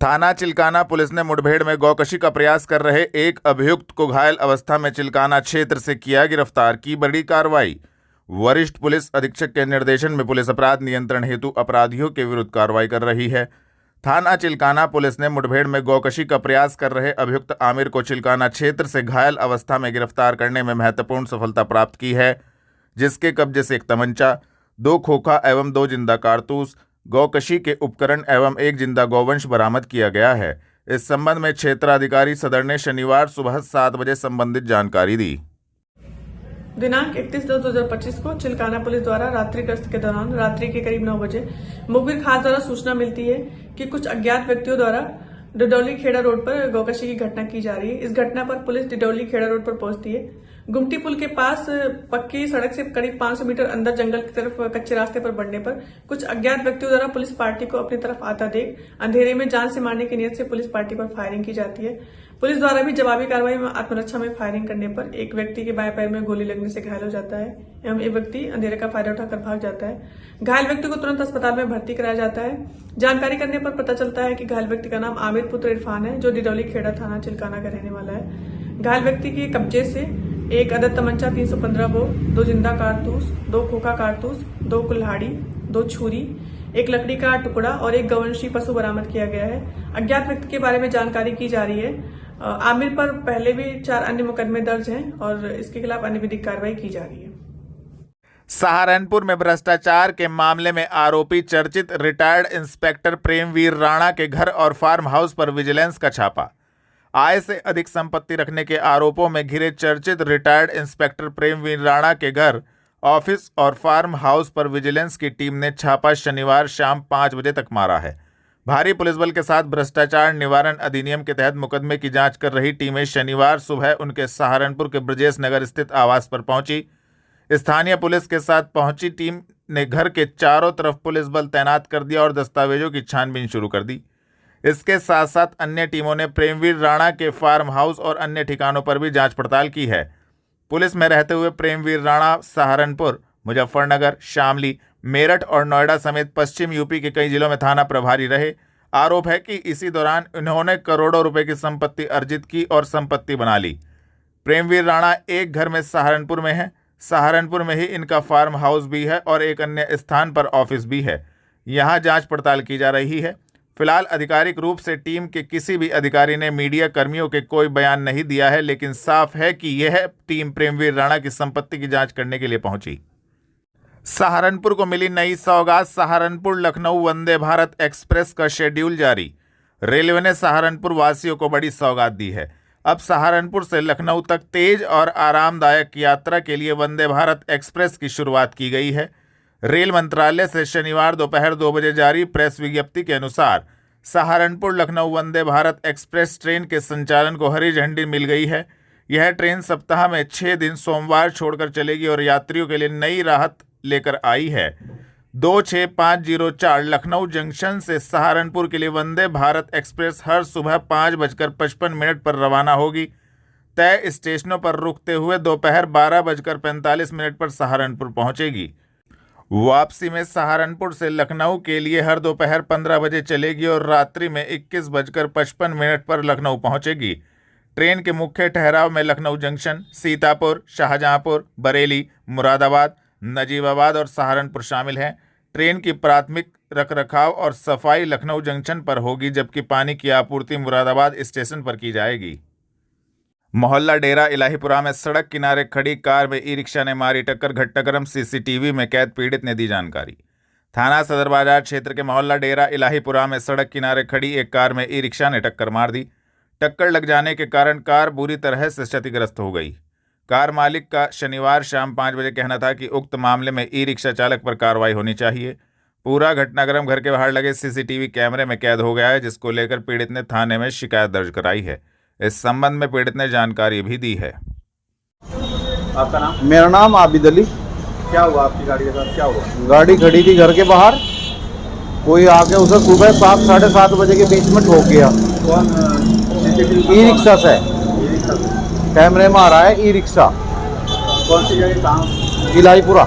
थाना चिल्काना पुलिस ने मुठभेड़ में गौकशी का प्रयास कर रहे एक अभियुक्त को घायल अवस्था में चिल्काना क्षेत्र से किया गिरफ्तार। की बड़ी कार्रवाई। वरिष्ठ पुलिस अधीक्षक के निर्देशन में पुलिस अपराध नियंत्रण हेतु अपराधियों के विरुद्ध कार्रवाई कर रही है। थाना चिल्काना पुलिस ने मुठभेड़ में गौकशी का प्रयास कर रहे अभियुक्त आमिर को चिल्काना क्षेत्र से घायल अवस्था में गिरफ्तार करने में महत्वपूर्ण सफलता प्राप्त की है, जिसके कब्जे से एक तमंचा, 2 खोखा एवं 2 जिंदा कारतूस, गौकशी के उपकरण एवं 1 जिंदा गौवंश बरामद किया गया है। इस संबंध में क्षेत्राधिकारी सदर ने शनिवार सुबह 7 बजे संबंधित जानकारी दी। दिनांक 31/2/2025 को चिल्काना पुलिस द्वारा रात्रि गश्त के दौरान रात्रि के करीब 9 बजे मुखबिर खास द्वारा सूचना मिलती है कि कुछ अज्ञात व्यक्तियों द्वारा डिडौली खेड़ा रोड पर गौकशी की घटना की जा रही है। इस घटना पर पुलिस डिडौली खेड़ा रोड पर पहुंचती है। गुमटी पुल के पास पक्की सड़क से करीब 500 मीटर अंदर जंगल की तरफ कच्चे रास्ते पर बढ़ने पर कुछ अज्ञात व्यक्तियों द्वारा पुलिस पार्टी को अपनी तरफ आता देख अंधेरे में जान से मारने की नियत से पुलिस पार्टी पर फायरिंग की जाती है। पुलिस द्वारा भी जवाबी कार्रवाई में आत्मरक्षा में फायरिंग करने पर एक व्यक्ति के बाएं पैर में गोली लगने से घायल हो जाता है एवं एक व्यक्ति अंधेरे का फायदा उठाकर भाग जाता है। घायल व्यक्ति को तुरंत अस्पताल में भर्ती कराया जाता है। जानकारी करने पर पता चलता है कि घायल व्यक्ति का नाम आमिर पुत्र इरफान है, जो डिडौली खेड़ा थाना चिल्काना का रहने वाला है। घायल व्यक्ति के कब्जे से एक अदद तमंचा 315 बोर, 2 जिंदा कारतूस, 2 खोखा कारतूस, 2 कुल्हाड़ी, 2 छुरी, एक लकड़ी का टुकड़ा और एक गौवंशी पशु बरामद किया गया है। अज्ञात व्यक्ति के बारे में जानकारी की जा रही है। आमिर पर पहले भी 4 अन्य मुकदमे दर्ज हैं और इसके खिलाफ अन्य विधिक कार्रवाई की जा रही है। सहारनपुर में भ्रष्टाचार के मामले में आरोपी चर्चित रिटायर्ड इंस्पेक्टर प्रेमवीर राणा के घर और फार्म हाउस पर विजिलेंस का छापा। आय से अधिक संपत्ति रखने के आरोपों में घिरे चर्चित रिटायर्ड इंस्पेक्टर प्रेमवीर राणा के घर, ऑफिस और फार्म हाउस पर विजिलेंस की टीम ने छापा शनिवार शाम 5 बजे तक मारा है। भारी पुलिस बल के साथ भ्रष्टाचार निवारण अधिनियम के तहत मुकदमे की जांच कर रही टीमें शनिवार सुबह उनके सहारनपुर के ब्रजेश नगर स्थित आवास पर पहुंची। स्थानीय पुलिस के साथ पहुंची टीम ने घर के चारों तरफ पुलिस बल तैनात कर दिया और दस्तावेजों की छानबीन शुरू कर दी। इसके साथ साथ अन्य टीमों ने प्रेमवीर राणा के फार्म हाउस और अन्य ठिकानों पर भी जांच पड़ताल की है। पुलिस में रहते हुए प्रेमवीर राणा सहारनपुर, मुजफ्फरनगर, शामली, मेरठ और नोएडा समेत पश्चिम यूपी के कई जिलों में थाना प्रभारी रहे। आरोप है कि इसी दौरान इन्होंने करोड़ों रुपए की संपत्ति अर्जित की और संपत्ति बना ली। प्रेमवीर राणा एक घर में सहारनपुर में है। सहारनपुर में ही इनका फार्म हाउस भी है और एक अन्य स्थान पर ऑफिस भी है। यहाँ जांच पड़ताल की जा रही है। फिलहाल आधिकारिक रूप से टीम के किसी भी अधिकारी ने मीडिया कर्मियों के कोई बयान नहीं दिया है, लेकिन साफ है कि यह टीम प्रेमवीर राणा की संपत्ति की जांच करने के लिए पहुंची। सहारनपुर को मिली नई सौगात। सहारनपुर लखनऊ वंदे भारत एक्सप्रेस का शेड्यूल जारी। रेलवे ने सहारनपुर वासियों को बड़ी सौगात दी है। अब सहारनपुर से लखनऊ तक तेज और आरामदायक यात्रा के लिए वंदे भारत एक्सप्रेस की शुरुआत की गई है। रेल मंत्रालय से शनिवार दोपहर 2 बजे जारी प्रेस विज्ञप्ति के अनुसार सहारनपुर लखनऊ वंदे भारत एक्सप्रेस ट्रेन के संचालन को हरी झंडी मिल गई है। यह ट्रेन सप्ताह में 6 दिन सोमवार छोड़कर चलेगी और यात्रियों के लिए नई राहत लेकर आई है। 26504 लखनऊ जंक्शन से सहारनपुर के लिए वंदे भारत एक्सप्रेस हर सुबह 5:55 पर रवाना होगी। तय स्टेशनों पर रुकते हुए दोपहर 12:45 पर सहारनपुर पहुंचेगी। वापसी में सहारनपुर से लखनऊ के लिए हर दोपहर 15 बजे चलेगी और रात्रि में 21:55 पर लखनऊ पहुंचेगी। ट्रेन के मुख्य ठहराव में लखनऊ जंक्शन, सीतापुर, शाहजहांपुर, बरेली, मुरादाबाद, नजीबाबाद और सहारनपुर शामिल हैं। ट्रेन की प्राथमिक रखरखाव और सफाई लखनऊ जंक्शन पर होगी, जबकि पानी की आपूर्ति मुरादाबाद स्टेशन पर की जाएगी। मोहल्ला डेरा इलाहीपुरा में सड़क किनारे खड़ी कार में ई-रिक्शा ने मारी टक्कर। घटनाक्रम सीसीटीवी में कैद, पीड़ित ने दी जानकारी। थाना सदर बाजार क्षेत्र के मोहल्ला डेरा इलाहीपुरा में सड़क किनारे खड़ी एक कार में ई-रिक्शा ने टक्कर मार दी। टक्कर लग जाने के कारण कार बुरी तरह से क्षतिग्रस्त हो गई। कार मालिक का शनिवार शाम 5 बजे कहना था कि उक्त मामले में ई-रिक्शा चालक पर कार्रवाई होनी चाहिए। पूरा घटनाक्रम घर के बाहर लगे सीसीटीवी कैमरे में कैद हो गया है, जिसको लेकर पीड़ित ने थाने में शिकायत दर्ज कराई है। इस संबंध में पीड़ित ने जानकारी भी दी है। आपका नाम? मेरा नाम आबिद अली। क्या हुआ आपकी गाड़ी के साथ? क्या हुआ? गाड़ी खड़ी थी घर के बाहर, कोई आके उसे सुबह 7 साढ़े 7 बजे के बीच में ठोक गया। कौन? ई रिक्शा से कैमरे में आ रहा है। ई रिक्शा कौन सी जगह, कहाँ? इलाहीपुरा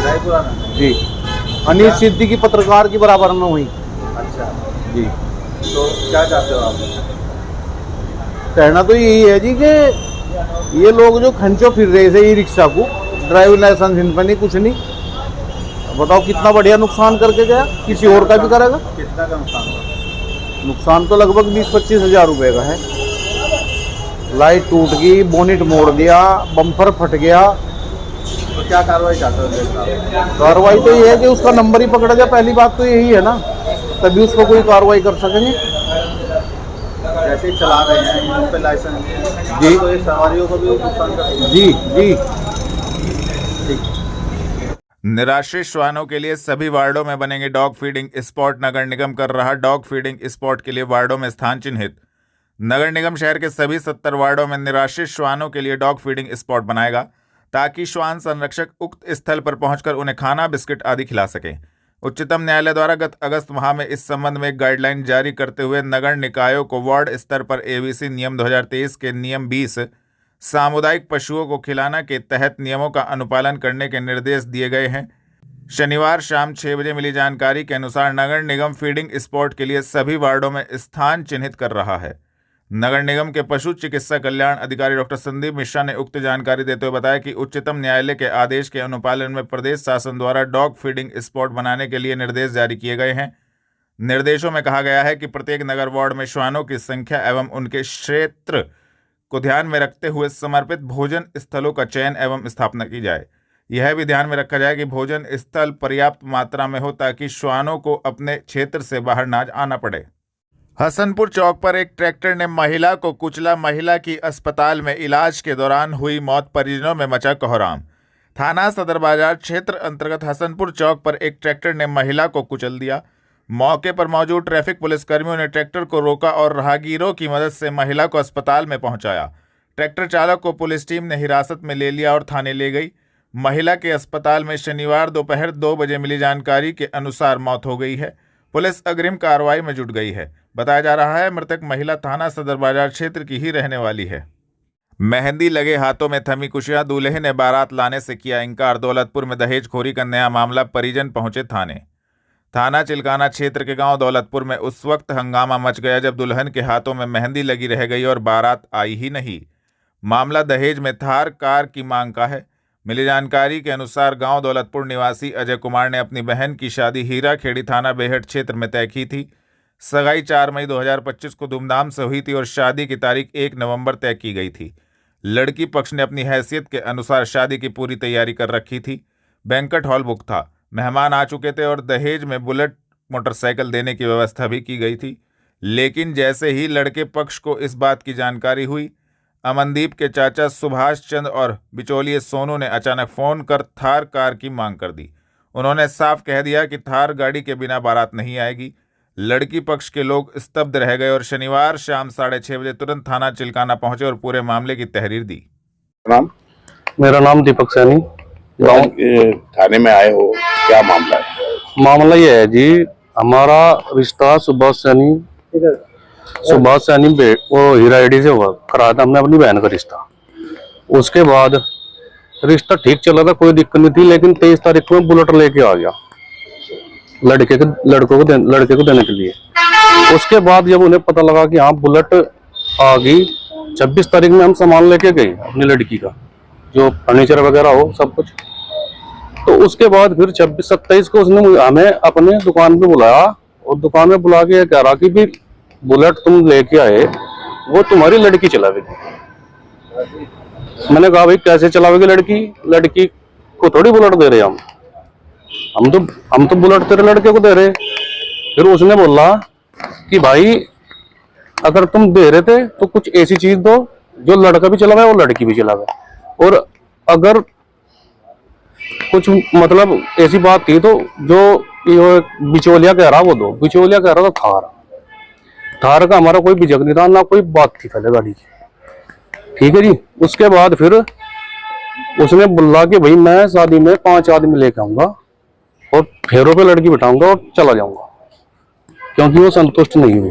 रायपुरा में जी। अनिल सिद्दीकी पत्रकार की बराबर में हुई। अच्छा जी। तो क्या चाहते हो आप? कहना तो यही है जी कि ये लोग जो खंचो फिर रहे थे ई रिक्शा को, ड्राइविंग लाइसेंस इन पर नहीं, कुछ नहीं, बताओ कितना बढ़िया नुकसान करके गया, किसी और का भी करेगा। कितना का नुकसान हुआ? नुकसान तो लगभग 20-25 हज़ार रुपये का है। लाइट टूट गई, बोनेट मोड़ दिया, बम्पर फट गया। तो क्या कार्रवाई चाहते हो जज? कार्रवाई तो ये है कि उसका नंबर ही पकड़ा जाए, पहली बात तो यही है ना, तभी उसको कोई कार्रवाई कर सकेंगे। जैसे ही चला रहे हैं इन पे लाइसेंस जी। तो ये सवारियों को भी नुकसान कर सकते हैं। जी जी। निराश्रित श्वानों के लिए सभी वार्डों में बनेंगे डॉग फीडिंग स्पॉट। नगर निगम कर रहा डॉग फीडिंग स्पॉट के लिए वार्डों में स्थान चिन्हित। नगर निगम शहर के सभी 70 वार्डों में निराश्रित श्वानों के लिए डॉग फीडिंग स्पॉट बनाएगा, ताकि श्वान संरक्षक उक्त स्थल पर पहुंचकर उन्हें खाना, बिस्किट आदि खिला सकें। उच्चतम न्यायालय द्वारा गत अगस्त माह में इस संबंध में एक गाइडलाइन जारी करते हुए नगर निकायों को वार्ड स्तर पर एबीसी नियम 2023 के नियम 20 सामुदायिक पशुओं को खिलाना के तहत नियमों का अनुपालन करने के निर्देश दिए गए हैं। शनिवार शाम 6 बजे मिली जानकारी के अनुसार नगर निगम फीडिंग स्पॉट के लिए सभी वार्डों में स्थान चिन्हित कर रहा है। नगर निगम के पशु चिकित्सा कल्याण अधिकारी डॉक्टर संदीप मिश्रा ने उक्त जानकारी देते हुए बताया कि उच्चतम न्यायालय के आदेश के अनुपालन में प्रदेश शासन द्वारा डॉग फीडिंग स्पॉट बनाने के लिए निर्देश जारी किए गए हैं। निर्देशों में कहा गया है कि प्रत्येक नगर वार्ड में श्वानों की संख्या एवं उनके क्षेत्र को ध्यान में रखते हुए समर्पित भोजन स्थलों का चयन एवं स्थापना की जाए। यह भी ध्यान में रखा जाए कि भोजन स्थल पर्याप्त मात्रा में हो, ताकि श्वानों को अपने क्षेत्र से बाहर ना आना पड़े। हसनपुर चौक पर एक ट्रैक्टर ने महिला को कुचला। महिला की अस्पताल में इलाज के दौरान हुई मौत, परिजनों में मचा कोहराम। थाना सदर बाजार क्षेत्र अंतर्गत हसनपुर चौक पर एक ट्रैक्टर ने महिला को कुचल दिया। मौके पर मौजूद ट्रैफिक पुलिसकर्मियों ने ट्रैक्टर को रोका और राहगीरों की मदद से महिला को अस्पताल में पहुंचाया। ट्रैक्टर चालक को पुलिस टीम ने हिरासत में ले लिया और थाने ले गई। महिला के अस्पताल में शनिवार दोपहर 2 बजे मिली जानकारी के अनुसार मौत हो गई है। पुलिस अग्रिम कार्रवाई में जुट गई है। बताया जा रहा है मृतक महिला थाना सदर बाजार क्षेत्र की ही रहने वाली है। मेहंदी लगे हाथों में थमी खुशियां, दूल्हे ने बारात लाने से किया इनकार। दौलतपुर में दहेजखोरी का नया मामला, परिजन पहुंचे थाने। थाना चिलकाना क्षेत्र के गांव दौलतपुर में उस वक्त हंगामा मच गया जब दुल्हन के हाथों में मेहंदी लगी रह गई और बारात आई ही नहीं। मामला दहेज में थार कार की मांग का है। मिली जानकारी के अनुसार गांव दौलतपुर निवासी अजय कुमार ने अपनी बहन की शादी हीरा खेड़ी थाना बेहट क्षेत्र में तय की थी। सगाई 4 मई 2025 को धूमधाम से हुई थी और शादी की तारीख 1 नवंबर तय की गई थी। लड़की पक्ष ने अपनी हैसियत के अनुसार शादी की पूरी तैयारी कर रखी थी। बैंक्वेट हॉल बुक था, मेहमान आ चुके थे और दहेज में बुलेट मोटरसाइकिल देने की व्यवस्था भी की गई थी। लेकिन जैसे ही लड़के पक्ष को इस बात की जानकारी हुई, अमनदीप के चाचा सुभाष चंद और बिचौलिए सोनू ने अचानक फोन कर थार कार की मांग कर दी। उन्होंने साफ कह दिया कि थार गाड़ी के बिना बारात नहीं आएगी। लड़की पक्ष के लोग स्तब्ध रह गए और शनिवार शाम 6:30 बजे तुरंत थाना चिलकाना पहुंचे और पूरे मामले की तहरीर दी। नाम? मेरा नाम दीपक सैनी। गाँव थाने में आए हो, क्या मामला है? मामला ये है जी, हमारा रिश्ता सुभाष सैनी वो हीरा एडी से हुआ कराया था हमने अपनी बहन का रिश्ता। उसके बाद रिश्ता ठीक चला था, कोई दिक्कत नहीं थी, लेकिन 23 तारीख को बुलेट लेके आ गया लड़के को देने के लिए। उसके बाद जब उन्हें पता लगा कि हाँ बुलेट आ गई, 26 तारीख में हम सामान लेके गए अपनी लड़की का, जो फर्नीचर वगैरह हो सब कुछ। तो उसके बाद फिर 26-27 को उसने हमें अपने दुकान पे बुलाया और दुकान में बुला के कह रहा कि भी बुलेट तुम लेके आए वो तुम्हारी लड़की चलावेगी। मैंने कहा भाई कैसे चलावेगी लड़की को थोड़ी बुलेट दे रहे हम तो बुलेट तेरे लड़के को दे रहे। फिर उसने बोला कि भाई अगर तुम दे रहे थे तो कुछ ऐसी चीज दो जो लड़का भी चलावे और लड़की भी चलावे, और अगर कुछ मतलब ऐसी बात थी तो जो बिचौलिया कह रहा वो दो। बिचौलिया कह रहा था थार का हमारा कोई बिजक नहीं था, ना कोई बात थी पहले गाड़ी की। ठीक है जी। उसके बाद फिर उसने बोला कि भाई मैं शादी में 5 आदमी लेके आऊंगा और फेरों पे लड़की बिठाऊंगा और चला जाऊंगा, क्योंकि वो संतुष्ट नहीं हुई।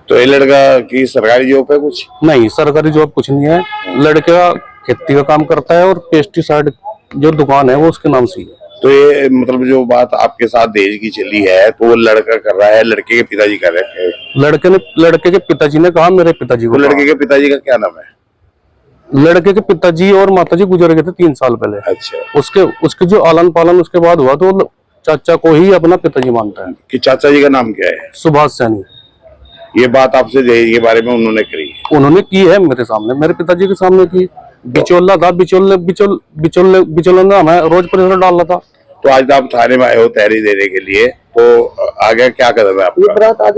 तो ये लड़का की सरकारी जॉब है? कुछ नहीं, सरकारी जॉब कुछ नहीं है। लड़का खेती का काम करता है और पेस्टिसाइड जो दुकान है वो उसके नाम से ही है। तो ये मतलब जो बात आपके साथ दहेज की चली है, तो वो लड़का कर रहा है, लड़के के पिताजी कर रहे हैं? लड़के के पिताजी ने कहा, मेरे पिताजी वो को लड़के के पिताजी का क्या नाम है? कहा। लड़के के पिताजी और माताजी गुजर गए थे 3 साल पहले। अच्छा, उसके जो आलन पालन उसके बाद हुआ, तो वो चाचा को ही अपना पिताजी मानता है। कि चाचा जी का नाम क्या है? सुभाष सैनी। ये बात आपसे दहेज के बारे में उन्होंने करी है? उन्होंने की है मेरे सामने, मेरे पिताजी के सामने की। बिचौला था, बिचौले ने हमें रोज प्रेशर डालना था। तो आज आप थाने में आए हो तहरीर देने के लिए, तो आगे क्या कदम है आपका?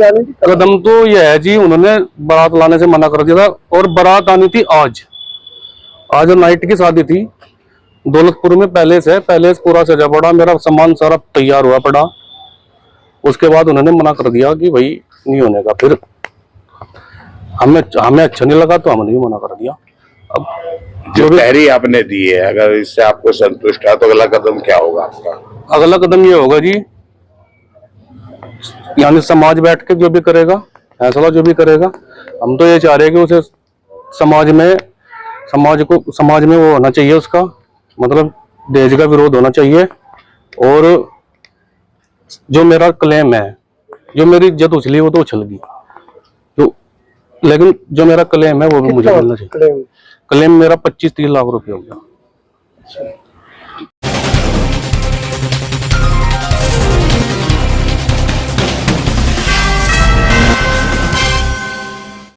कदम तो यह है जी, उन्होंने बारात लाने से मना कर दिया था, और बारात आनी थी आज नाइट की शादी थी दौलतपुर में। पैलेस है, पैलेस पूरा सजा पड़ा, मेरा सामान सारा तैयार हुआ पड़ा। उसके बाद उन्होंने मना कर दिया कि भाई नहीं होने का। फिर हमें अच्छा नहीं लगा, तो हमने भी मना कर दिया। अब जो तहरीर आपने दी है, अगर इससे आपको संतुष्ट है, तो अगला कदम क्या होगा आपका? अगला कदम ये होगा जी, यानी समाज बैठ के जो भी करेगा, फैसला जो भी करेगा, हम तो ये चाह रहे हैं कि उसे समाज में वो होना चाहिए, उसका मतलब दहेज का विरोध होना चाहिए। और जो मेरा क्लेम है, जो मेरी इज्जत उछली वो तो उछल गई, लेकिन जो मेरा क्लेम है वो भी मुझे मिलना चाहिए। क्लेम मेरा 25-30 लाख रुपए हो गया।